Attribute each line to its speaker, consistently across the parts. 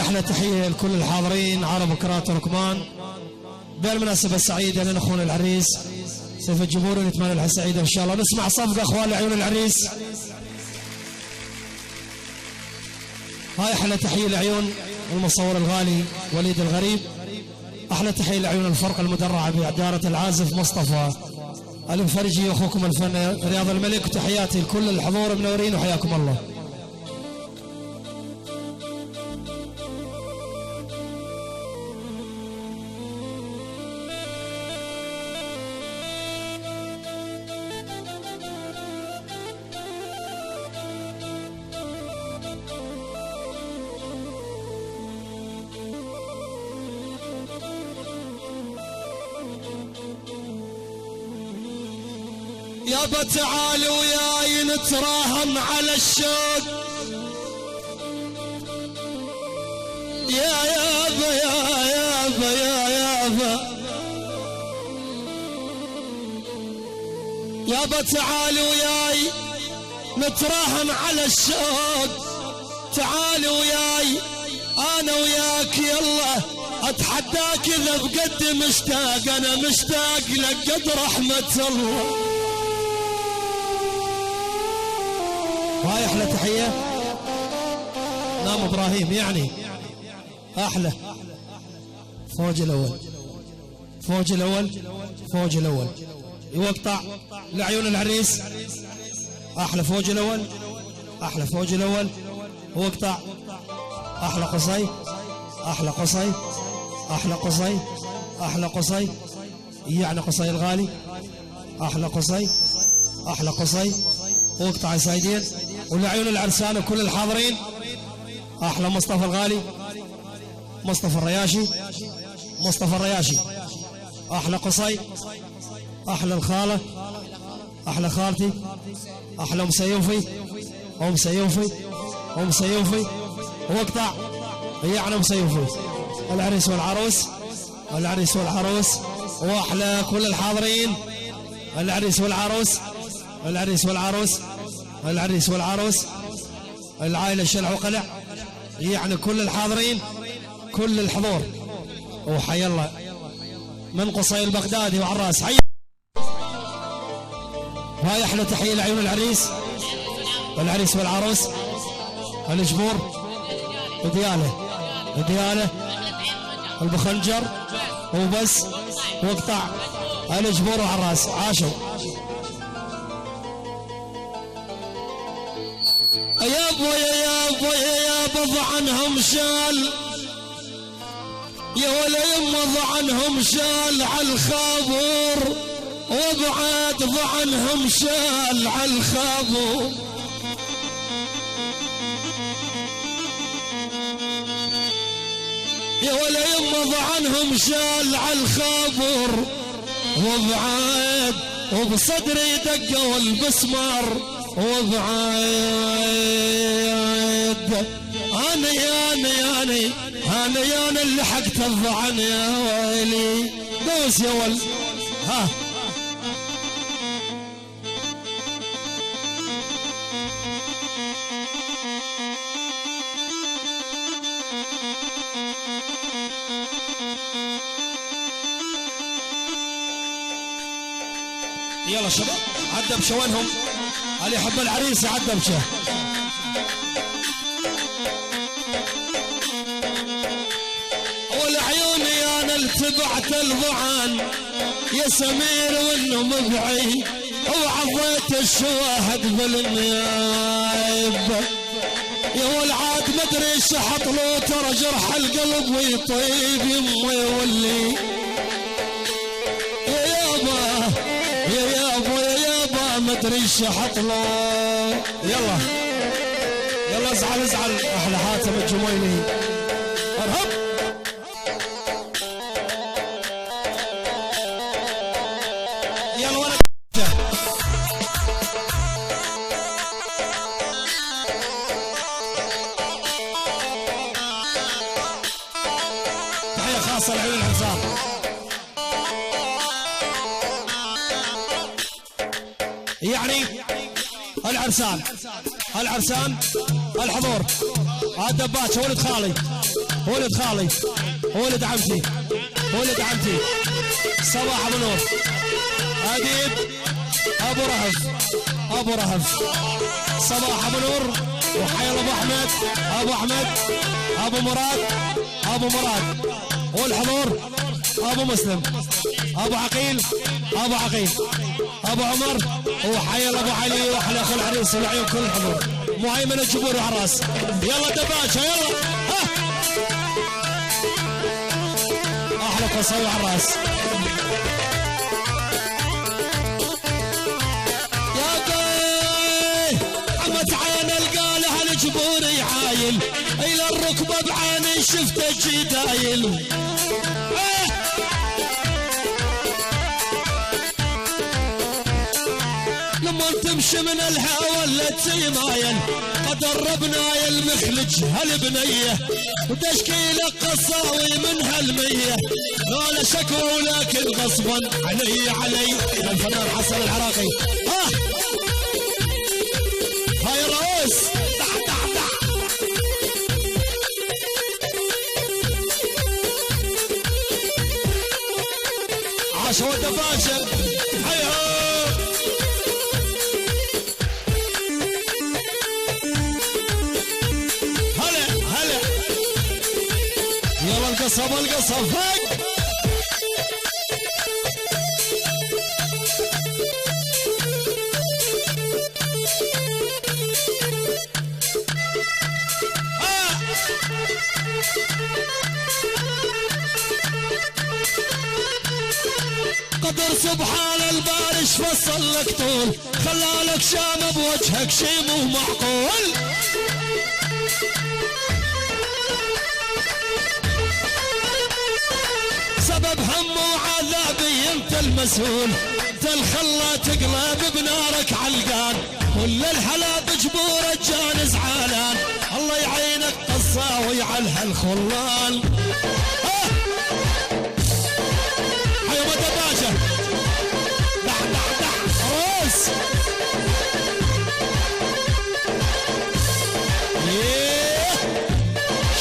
Speaker 1: أحلى تحية لكل الحاضرين عرب وكرات وركمان بالمناسبة السعيدة لنا أخونا العريس سيف الجمهور، نتمنى لها السعيدة إن شاء الله. نسمع صفقة أخوان لعيون العريس. هاي أحلى تحية لعيون المصور الغالي وليد الغريب. أحلى تحية لعيون الفرقة المدرعة بإدارة العازف مصطفى المفرجي وأخوكم الفنان رياض الملك، وتحياتي لكل الحضور منورين وحياكم الله.
Speaker 2: يابا تعال وياي نتراهن على الشوق، يا يابا يا يابا يا يابا يابا تعال وياي نتراهن على الشوق، تعال وياي انا وياك يلا اتحداك اذا بقد مشتاق، انا مشتاق لك قد رحمة الله.
Speaker 1: هاي أحلى تحية نام إبراهيم، يعني أحلى فوج الأول فوج الأول فوج الأول يوقطع لعيون العريس. أحلى فوج الأول أحلى فوج الأول وقطع. أحلى قصي أحلى قصي أحلى قصي أحلى قصي، يعني قصي الغالي. أحلى قصي أحلى قصي وقطع يا سايدين ولعيون العرسان وكل الحاضرين. أحلى مصطفى الغالي مصطفى الرياشي مصطفى الرياشي. أحلى قصي أحلى الخالة أحلى خالتي أحلى أم سيوفي أم سيوفي أم سيوفي وقطع، يعني أم سيوفي العريس والعروس العريس والعروس. وأحلى كل الحاضرين العريس والعروس العريس والعروس العريس والعروس العائلة الشلع وقلع، يعني كل الحاضرين كل الحضور. وحي الله من قصي البغدادي وعراس حي. وهاي أحلى تحية لعيون العريس العريس والعروس الجمهور ودياله ودياله البخنجر وبس وقطع الجمهور وعراس. عاشوا
Speaker 2: يابا يا يابا يا يابا ضعنهم شال، يا ولا يما ضعنهم شال عالخابور، وبعد ضعنهم شال عالخابور. يا ولا يما ضعنهم شال عالخابور، وبعد وبصدري دقوا البسمار، وبعد انا ياني انا اللي حقت الضعن يا ويلي. بس يا ول ها
Speaker 1: يلا شباب عدى بشوانهم، اللي يحب العريس يعدى بشه.
Speaker 2: والعيوني انا التبعت الضعن يا سمير وانه مبعي، وعضيت الشواهد بالنياب. يا والعاد مدري شحط له ترى جرح القلب ويطيب يمه يولي. يا يابا يا يابا يا يابا مدري شحط له.
Speaker 1: يلا يلا ازعل ازعل. احلى حاتم الجميلي ارهب. يلا وانا تحية خاصة لعيون الحساب. يعني العرسان الحضور الدباتش ولد خالي ولد خالي ولد عمتي ولد عمتي صباح ابو نور اديب ابو رهف ابو رهف صباح ابو نور وحيل ابو احمد ابو احمد ابو مراد ابو مراد والحضور ابو مسلم ابو عقيل ابو عقيل ابو عمر وحيل ابو علي واحلى اخو العريس والعيون كل الحضور مهيمن الجمهور على الراس يلا دباشه يلا ها احلى قصوي على الراس يا قاي عمت عين القاله الجمهور يعايل الى الركبه بعيني شفته جدايل لما تمشي من الهوى ولا تيمايل قدر ربنا المخلج هالبنيه وتشكيل قصاوي من هالميه لا شكوى ولكن غصبا علي الفنان حسن العراقي هاي الرؤوس عاشوا الدباشه هيا القصب فوق قدر سبحان البارش فصل لك طول خلالك شام بوجهك شي مو معقول سبب هم وعذابي انت المسؤول انت الخلا تقلب بنارك علقان كل الحلا بجبورك جان زعلان الله يعينك قصاوي على هالخلان حيا دباشه دح دح دح روس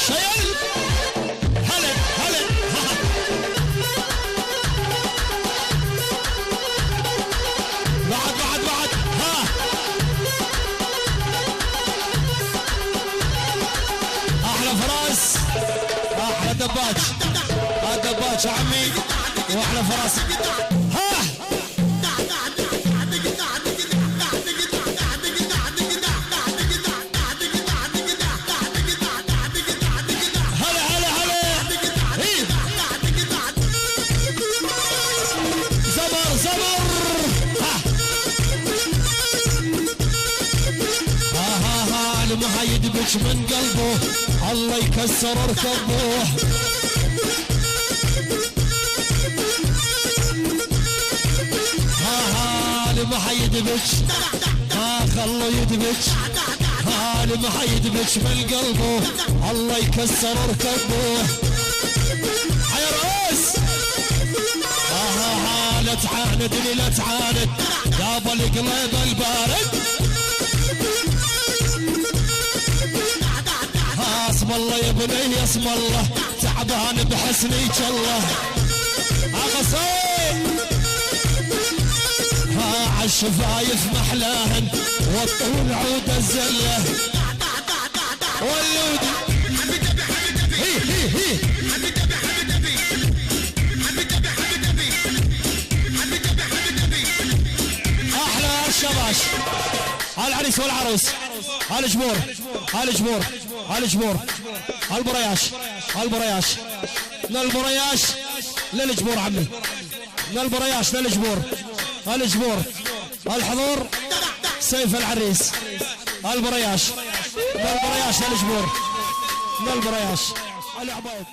Speaker 1: شيل هلا هلا بعد ها احلى فراس احلى دباج الدباج عمي واحلى فراس ها ما يدبج من قلبه الله يكسر ركبه ما حيدبج خلوا يدبج ما حيدبج من قلبه الله يكسر ركبه يا رؤوس لا تعاندني لا تعاند يابا القلب البارد اسم الله يا بني اسم الله تعبان بحسنيك الله اغصي عالشفايف محلاهن والطول عود الزله واللود هي احلى الشباش العريس والعروس الجمهور الجمهور الجمهور البرياش البرياش من البرياش للجمهور عمي من البرياش للجمهور الجمهور الحضور سيف العريس البرياش من البرياش للجمهور من البرياش العبايد